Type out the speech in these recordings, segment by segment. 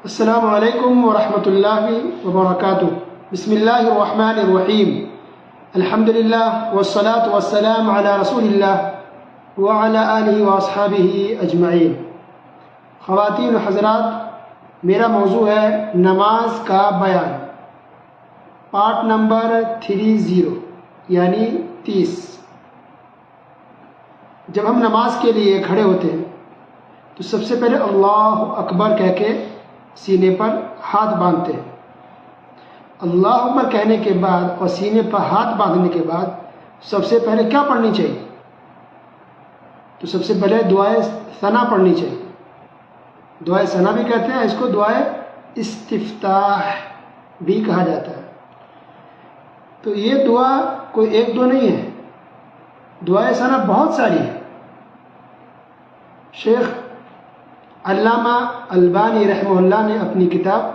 السلام علیکم ورحمۃ اللہ وبرکاتہ۔ بسم اللہ الرحمن الرحیم۔ الحمد للہ والصلاة والسلام علی رسول اللہ وعلی آلہ واصحابہ اجمعین۔ خواتین و حضرات، میرا موضوع ہے نماز کا بیان، پارٹ نمبر 30 یعنی 30۔ جب ہم نماز کے لیے کھڑے ہوتے ہیں تو سب سے پہلے اللہ اکبر کہہ کے سینے پر ہاتھ باندھتے ہیں۔ اللہ اکبر کہنے کے بعد اور سینے پر ہاتھ باندھنے کے بعد سب سے پہلے کیا پڑھنی چاہیے؟ تو سب سے پہلے دعائے ثنا پڑھنی چاہیے۔ دعائے ثنا بھی کہتے ہیں، اس کو دعائے استفتاح بھی کہا جاتا ہے۔ تو یہ دعا کوئی ایک دو نہیں ہے، دعائے ثنا بہت ساری ہے۔ شیخ علامہ البانی رحمہ اللہ نے اپنی کتاب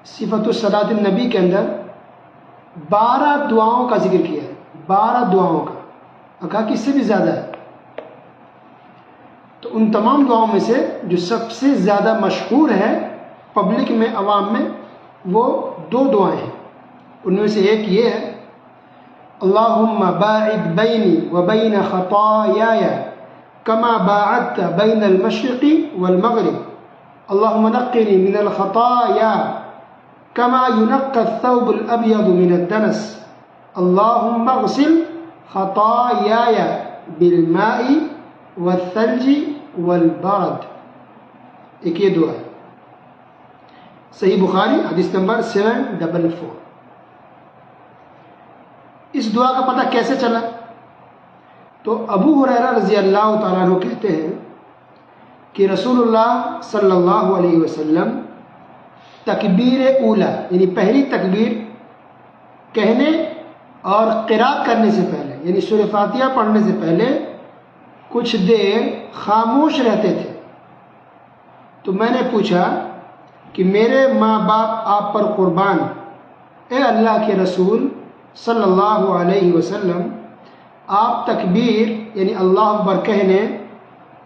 صفت الصلاۃ النبی کے اندر 12 دعاؤں کا ذکر کیا ہے، 12 دعاؤں کا، اور کہا کہ اس سے بھی زیادہ ہے۔ تو ان تمام دعاؤں میں سے جو سب سے زیادہ مشہور ہے پبلک میں، عوام میں، وہ 2 دعائیں ہیں۔ ان میں سے ایک یہ ہے، اللہم باعد بینی وبین خطایای کما باعدت بین المشرق والمغرب اللہم نقنی من الخطایا کما ینقی الثوب الابیض من الدنس اللہم اغسل خطایای بالماء والثلج والبرد۔ ایک یہ دعا ہے، صحیح بخاری حدیث نمبر 744۔ اس دعا کا پتہ کیسے چلا؟ تو ابو ہریرہ رضی اللہ تعالیٰ عنہ کہتے ہیں کہ رسول اللہ صلی اللہ علیہ وسلم تکبیر اولا یعنی پہلی تکبیر کہنے اور قرات کرنے سے پہلے، یعنی سورہ فاتحہ پڑھنے سے پہلے کچھ دیر خاموش رہتے تھے۔ تو میں نے پوچھا کہ میرے ماں باپ آپ پر قربان، اے اللہ کے رسول صلی اللہ علیہ وسلم، آپ تکبیر یعنی اللہ اکبر کہنے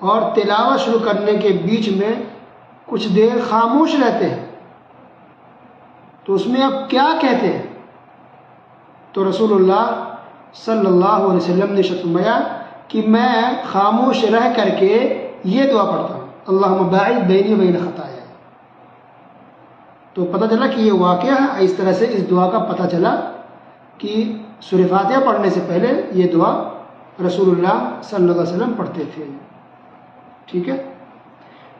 اور تلاوت شروع کرنے کے بیچ میں کچھ دیر خاموش رہتے ہیں، تو اس میں آپ کیا کہتے ہیں؟ تو رسول اللہ صلی اللہ علیہ وسلم نے فرمایا کہ میں خاموش رہ کر کے یہ دعا پڑھتا ہوں، اللہم باعد بینی وبین خطایا۔ تو پتہ چلا کہ یہ واقعہ ہے۔ اس طرح سے اس دعا کا پتہ چلا کہ سورہ فاتحہ پڑھنے سے پہلے یہ دعا رسول اللہ صلی اللہ علیہ وسلم پڑھتے تھے۔ ٹھیک ہے،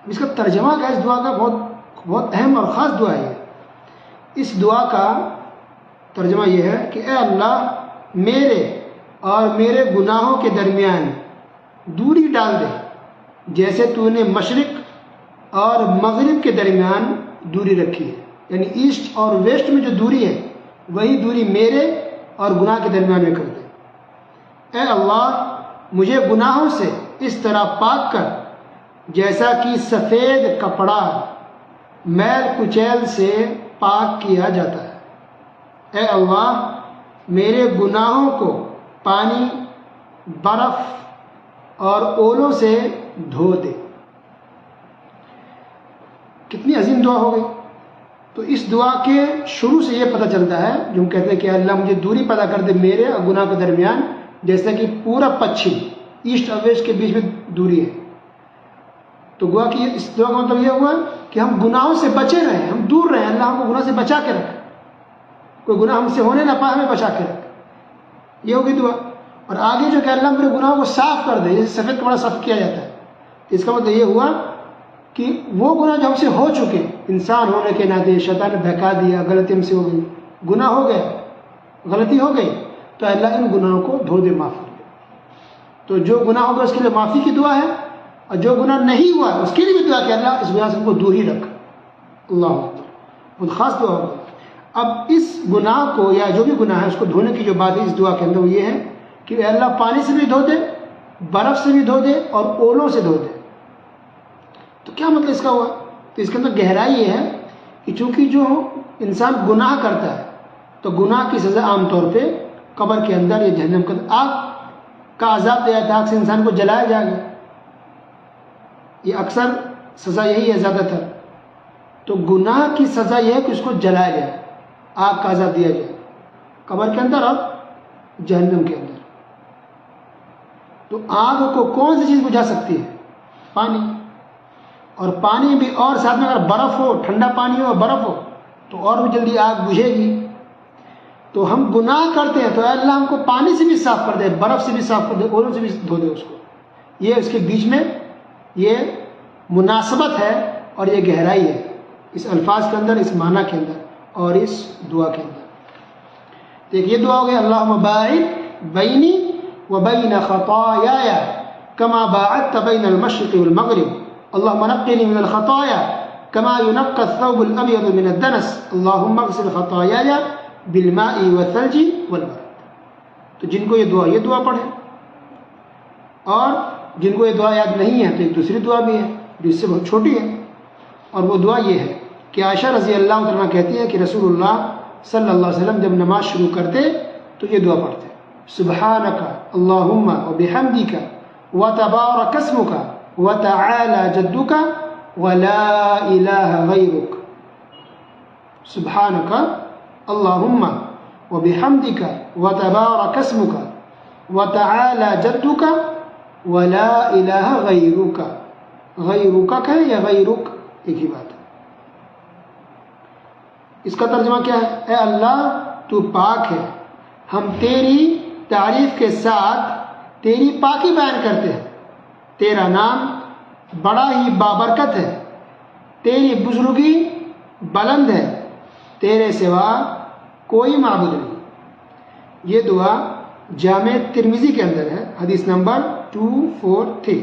اس کا ترجمہ کیا ہے؟ اس دعا کا بہت اہم اور خاص دعا ہے۔ اس دعا کا ترجمہ یہ ہے کہ اے اللہ، میرے اور میرے گناہوں کے درمیان دوری ڈال دے، جیسے تو نے مشرق اور مغرب کے درمیان دوری رکھی ہے، یعنی ایسٹ اور ویسٹ میں جو دوری ہے وہی دوری میرے اور گناہ کے درمیان میں کر دے۔ اے اللہ، مجھے گناہوں سے اس طرح پاک کر جیسا کہ سفید کپڑا میل کچیل سے پاک کیا جاتا ہے۔ اے اللہ، میرے گناہوں کو پانی، برف اور اولوں سے دھو دے۔ کتنی عظیم دعا ہو گئی۔ تو اس دعا کے شروع سے یہ پتہ چلتا ہے، جو ہم کہتے ہیں کہ اللہ مجھے دوری پیدا کر دے میرے اور گناہ کے درمیان، جیسا کہ پورا پچھم، ایسٹ اور ویسٹ کے بیچ میں دوری ہے۔ تو گویا کہ اس دعا کا مطلب یہ ہوا کہ ہم گناہوں سے بچے رہیں، ہم دور رہیں، اللہ ہم کو گناہ سے بچا کے رکھے، کوئی گناہ ہم سے ہونے نہ پائے، ہمیں بچا کے رکھے۔ یہ ہوگی دعا۔ اور آگے جو کہ اللہ میرے گناہوں کو صاف کر دے، جیسے سفید کپڑا صاف کیا جاتا ہے، اس کا مطلب یہ ہوا کہ وہ گناہ جو ہم سے ہو چکے، انسان ہونے کے ناطے شیطان نے بہکا دیا، غلطی ہم سے ہو گئی، گناہ ہو گئے، غلطی ہو گئی، تو اللہ ان گناہوں کو دھو دے، معاف کر دے۔ تو جو گناہ ہوگا اس کے لیے معافی کی دعا ہے، اور جو گناہ نہیں ہوا اس کے لیے بھی دعا کہ اللہ اس گناہ سے ہم کو دور ہی رکھ۔ اللہ اکبر، بہت خاص دعا ہوگی۔ اب اس گناہ کو یا جو بھی گناہ ہے اس کو دھونے کی جو بات ہے اس دعا کے اندر وہ یہ ہے کہ اے اللہ پانی سے بھی دھو دے، برف سے بھی دھو دے اور اولوں سے دھو دے۔ تو کیا مطلب اس کا ہوا؟ تو اس کے اندر گہرائی یہ ہے کہ چونکہ جو انسان گناہ کرتا ہے تو گناہ کی سزا عام طور پہ قبر کے اندر یا جہنم کے اندر آگ کا عذاب دیا جاتا ہے، آگ سے انسان کو جلایا جائے گا۔ یہ اکثر سزا یہی ہے زیادہ تر۔ تو گناہ کی سزا یہ ہے کہ اس کو جلایا جائے، آگ کا عذاب دیا جائے قبر کے اندر اور جہنم کے اندر۔ تو آگ کو کون سی چیز بجھا سکتی ہے؟ پانی، اور پانی بھی، اور ساتھ میں اگر برف ہو، ٹھنڈا پانی ہو، برف ہو تو اور بھی جلدی آگ بجھے گی۔ تو ہم گناہ کرتے ہیں تو اے اللہ ہم کو پانی سے بھی صاف کر دے، برف سے بھی صاف کر دے، اولوں سے بھی دھو دے اس کو۔ یہ اس کے بیچ میں یہ مناسبت ہے اور یہ گہرائی ہے اس الفاظ کے اندر، اس معنی کے اندر اور اس دعا کے اندر۔ دیکھیے دعا ہو گیا اللہم باعد بینی و بین خطایای کما باعدت بین المشرق والمغرب اللہم نقنی من الخطایا کما ينقى الثوب الابيض من الدنس اللہم اغسل خطایای بالماء والثلج والبرد۔ تو جن کو یہ دعا پڑھیں، اور جن کو یہ دعا یاد نہیں ہے تو ایک دوسری دعا بھی ہے جو اس سے بہت چھوٹی ہے، اور وہ دعا یہ ہے کہ عائشہ رضی اللہ عنہ کہتی ہے کہ رسول اللہ صلی اللہ علیہ وسلم جب نماز شروع کرتے تو یہ دعا پڑھتے، سبحانک اللہم وبحمدک وتبارک اسمک وتعالی جدک ولا الہ غیرک، سبحانک اللہم وبحمدک وتبارک اسمک وتعالی جدک ولا الہ غیرک۔ غیرک ہے یا غیرک ایک ہی بات ہے۔ اس کا ترجمہ کیا ہے؟ اے اللہ تو پاک ہے، ہم تیری تعریف کے ساتھ تیری پاکی بیان کرتے ہیں، تیرا نام بڑا ہی بابرکت ہے، تیری بزرگی بلند ہے، تیرے سوا کوئی معبود نہیں۔ یہ دعا جامع ترمذی کے اندر ہے، حدیث نمبر 243،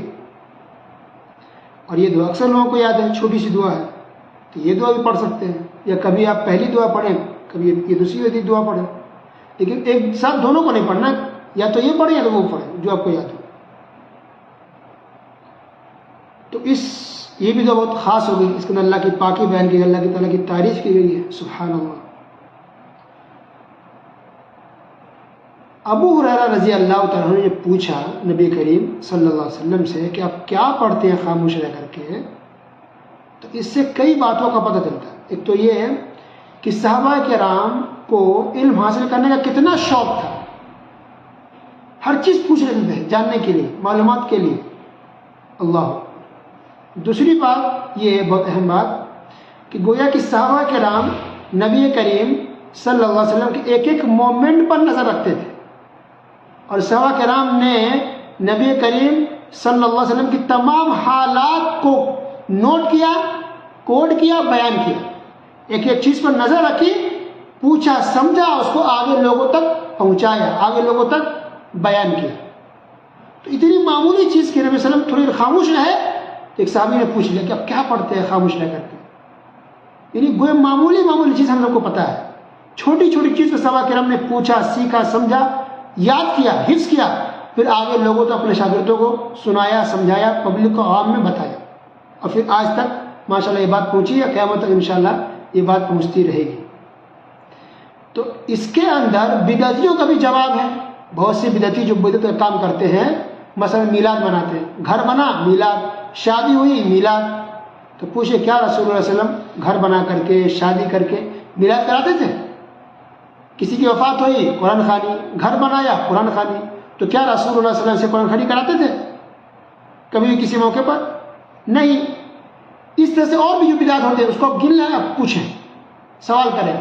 اور یہ دعا اکثر لوگوں کو یاد ہے، چھوٹی سی دعا ہے، تو یہ دعا بھی پڑھ سکتے ہیں، یا کبھی آپ پہلی دعا پڑھیں، کبھی یہ دوسری دعا پڑھیں، لیکن ایک ساتھ دونوں کو نہیں پڑھنا، یا تو یہ پڑھیں یا تو وہ پڑھیں جو آپ کو یاد ہو۔ تو یہ بھی دعا بہت خاص ہو گئی، اس کے اندر اللہ کی پاکی بیان کی گئی، اللہ کی تعالیٰ کی تعریف کی گئی ہے، سبحان اللہ۔ ابو ہریرہ رضی اللہ تعالیٰ نے پوچھا نبی کریم صلی اللہ علیہ وسلم سے کہ آپ کیا پڑھتے ہیں خاموش رہ کر کے؟ تو اس سے کئی باتوں کا پتہ چلتا ہے۔ ایک تو یہ ہے کہ صحابہ کرام کو علم حاصل کرنے کا کتنا شوق تھا، ہر چیز پوچھ رہے تھے جاننے کے لیے، معلومات کے لیے، اللہ۔ دوسری بات یہ ہے، بہت اہم بات، کہ گویا کہ صحابہ کرام نبی کریم صلی اللہ علیہ وسلم کے ایک ایک مومنٹ پر نظر رکھتے تھے، اور صحابہ کرام نے نبی کریم صلی اللہ علیہ وسلم کی تمام حالات کو نوٹ کیا، کوڈ کیا، بیان کیا، ایک ایک چیز پر نظر رکھی، پوچھا، سمجھا، اس کو آگے لوگوں تک پہنچایا، آگے لوگوں تک بیان کیا۔ تو اتنی معمولی چیز کہ نبی صلی اللہ علیہ وسلم تھوڑی خاموش رہے، تو ایک صحابی نے پوچھ لیا کہ آپ کیا پڑھتے ہیں خاموش رہ کر کے؟ یعنی گویا معمولی چیز ہم لوگ کو پتہ ہے، چھوٹی چھوٹی چیز کو صحابہ کرام نے پوچھا، سیکھا، سمجھا، یاد کیا، حفظ کیا، پھر آگے لوگوں تو اپنے شاگردوں کو سنایا، سمجھایا، پبلک کو عوام میں بتایا، اور پھر آج تک ماشاءاللہ یہ بات پہنچی ہے، قیامت تک انشاءاللہ یہ بات پہنچتی رہے گی۔ تو اس کے اندر بدعتیوں کا بھی جواب ہے، بہت سے بدعتی جو بدعت کا کام کرتے ہیں، مثلا میلاد مناتے ہیں، گھر بنا میلاد، شادی ہوئی میلاد، تو پوچھے کیا رسول اللہ علیہ وسلم گھر بنا کر کے، شادی کر کے میلاد کراتے تھے؟ کسی کی وفات ہوئی قرآن خوانی، گھر بنایا قرآن خوانی، تو کیا رسول اللہ صلی اللہ علیہ وسلم سے قرآن خوانی کراتے تھے کبھی بھی کسی موقع پر؟ نہیں۔ اس طرح سے اور بھی جو بدعات ہوتے ہیں اس کو آپ گن لیں، آپ پوچھیں، سوال کریں،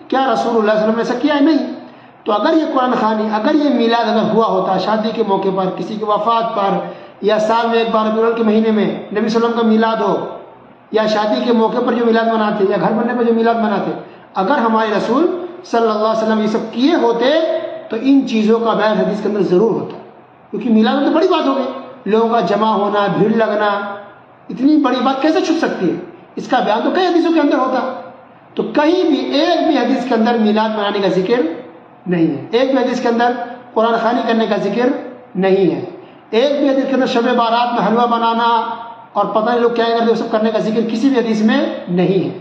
کیا رسول اللہ صلی اللہ علیہ وسلم نے ایسا کیا ہے؟ نہیں۔ تو اگر یہ قرآن خوانی، اگر یہ میلاد اگر ہوا ہوتا شادی کے موقع پر، کسی کی وفات پر، یا سال میں ایک بار ربیع الاول کے مہینے میں نبی صلی اللہ علیہ وسلم کا میلاد ہو، یا شادی کے موقع پر جو میلاد مناتے، یا گھر بننے پر جو میلاد مناتے، اگر ہمارے رسول صلی اللہ علیہ وسلم یہ سب کیے ہوتے تو ان چیزوں کا بیان حدیث کے اندر ضرور ہوتا، کیونکہ میلاد میں تو بڑی بات ہو گئی، لوگوں کا جمع ہونا، بھیڑ لگنا، اتنی بڑی بات کیسے چھپ سکتی ہے؟ اس کا بیان تو کئی حدیثوں کے اندر ہوتا۔ تو کہیں بھی ایک بھی حدیث کے اندر میلاد منانے کا ذکر نہیں ہے، ایک بھی حدیث کے اندر قرآن خوانی کرنے کا ذکر نہیں ہے، ایک بھی حدیث کے اندر شب بارات میں حلوہ بنانا اور پتہ نہیں لوگ کیا کرتے وہ سب کرنے کا ذکر کسی بھی حدیث میں نہیں ہے۔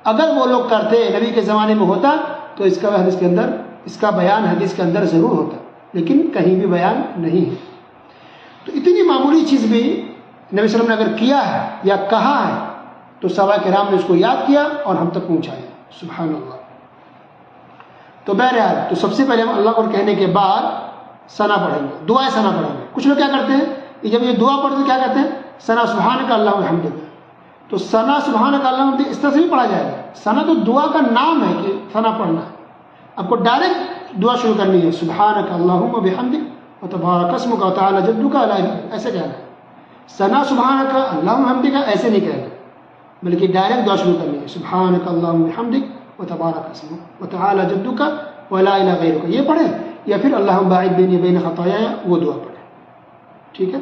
اگر وہ لوگ کرتے، نبی کے زمانے میں ہوتا، تو اس کا حدیث کے اندر، اس کا بیان حدیث کے اندر ضرور ہوتا، لیکن کہیں بھی بیان نہیں ہے۔ تو اتنی معمولی چیز بھی نبی صلی اللہ علیہ وسلم نے اگر کیا ہے یا کہا ہے تو صحابہ کرام نے اس کو یاد کیا اور ہم تک پہنچایا. سبحان اللہ. تو بہرحال تو سب سے پہلے ہم اللہ کو کہنے کے بعد ثنا پڑھیں گے, دعائے ثنا پڑھیں گے. کچھ لوگ کیا کرتے ہیں کہ جب یہ دعا پڑھتے ہیں کیا کہتے ہیں ثنا سبحانک اللہم وبحمدک. تو ثنا سبحانک اللہم وبحمدک اس طرح سے بھی پڑھا جائے گا. ثنا تو دعا کا نام ہے کہ ثنا پڑھنا ہے. آپ کو ڈائریکٹ دعا شروع کرنی ہے سبحانک اللہم وبحمدک وتبارک اسمک وتعالی جدک لا الہ الا انت, ایسے کہنا ہے. ثنا سبحانک اللہم وبحمدک ایسے نہیں کہنا, بلکہ ڈائریکٹ دعا شروع کرنی ہے سبحانک اللہم وبحمدک وتبارک اسمک وتعالی جدک ولا الہ غیرک. یہ پڑھیں, یا پھر اللہم باعد بینی وبین خطایایا, وہ دعا پڑھیں. ٹھیک ہے.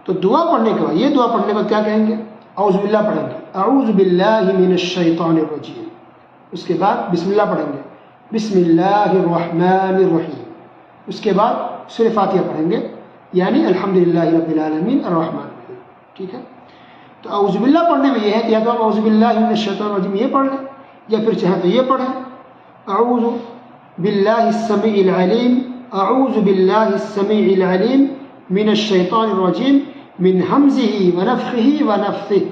تو دعا پڑھنے کے بعد, یہ دعا پڑھنے کے بعد کیا کہیں گے, اعوذ باللہ پڑھیں گے, اعوذ باللہ من الشیطان الرجیم. اس کے بعد بسم اللہ پڑھیں گے, بسم اللہ الرحمن الرحیم. اس کے بعد سورہ فاتحہ پڑھیں گے, یعنی الحمدللہ رب العالمین الرحمن الرحیم. ٹھیک ہے. تو اعوذ باللہ پڑھنے میں یہ ہے کہ یا تو آپ اعوذ باللہ من الشیطان الرجیم یہ پڑھ لیں, یا پھر چاہیں تو یہ پڑھیں اعوذ باللہ السمیع العلیم, اعوذ باللہ السمیع العلیم من الشیطان الرجیم من حمزہ ونفخہ ونفثہ.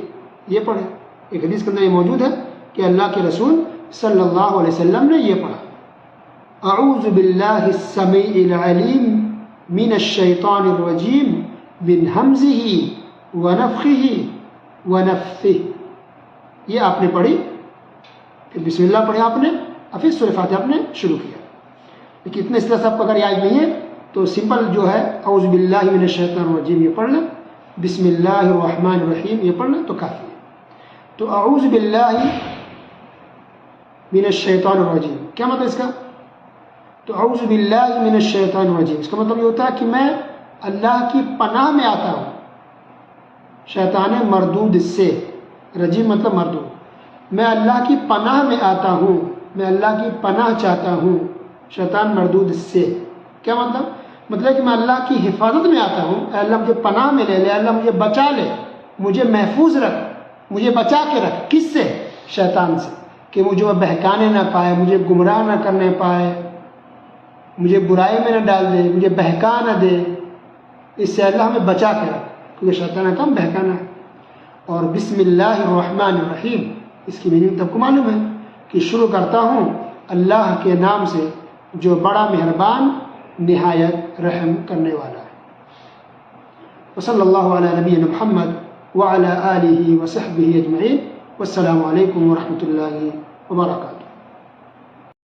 یہ پڑھیں. ایک حدیث کے اندر یہ موجود ہے کہ اللہ کے رسول صلی اللہ علیہ وسلم نے یہ پڑھا, اعوذ باللہ السمیع العلیم من الشیطان الرجیم من حمزہ ونفخہ ونفثہ. یہ آپ نے پڑھی, پھر بسم اللہ پڑھا آپ نے, اور پھر سورہ فاتحہ آپ نے شروع کیا. لیکن اتنے اس طرح سے آپ کو اگر یاد نہیں ہے تو سمپل جو ہے اعوذ باللہ من الشیطان الرجیم یہ پڑھ لیں, بسم اللہ الرحمن الرحیم یہ پڑھ لیں تو کافی ہے. تو اعوذ باللہ من الشیطان الرجیم کیا مطلب اس کا؟ تو اعوذ باللہ من الشیطان الرجیم اس کا مطلب یہ ہوتا ہے کہ میں اللہ کی پناہ میں آتا ہوں شیطان مردود سے. رجیم مطلب مردود. میں اللہ کی پناہ میں آتا ہوں, میں اللہ کی پناہ چاہتا ہوں شیطان مردود سے. کیا مطلب؟ مطلب کہ میں اللہ کی حفاظت میں آتا ہوں, اے اللہ مجھے پناہ میں لے لے, اللہ مجھے بچا لے, مجھے محفوظ رکھ, مجھے بچا کے رکھ. کس سے؟ شیطان سے, کہ مجھے وہ بہکانے نہ پائے, مجھے گمراہ نہ کرنے پائے, مجھے برائی میں نہ ڈال دے, مجھے بہکا نہ دے. اس سے اللہ ہمیں بچا کے رکھ, کیونکہ شیطان کا بہکانا ہے. اور بسم اللہ الرحمن الرحیم اس کی میننگ تب کو معلوم ہے کہ شروع کرتا ہوں اللہ کے نام سے جو بڑا مہربان نہایت رحم کرنے والا ہے. وصلی اللہ علی نبینا محمد وعلی آلہ وصحبہ اجمعین. والسلام علیکم ورحمۃ اللہ وبرکاتہ.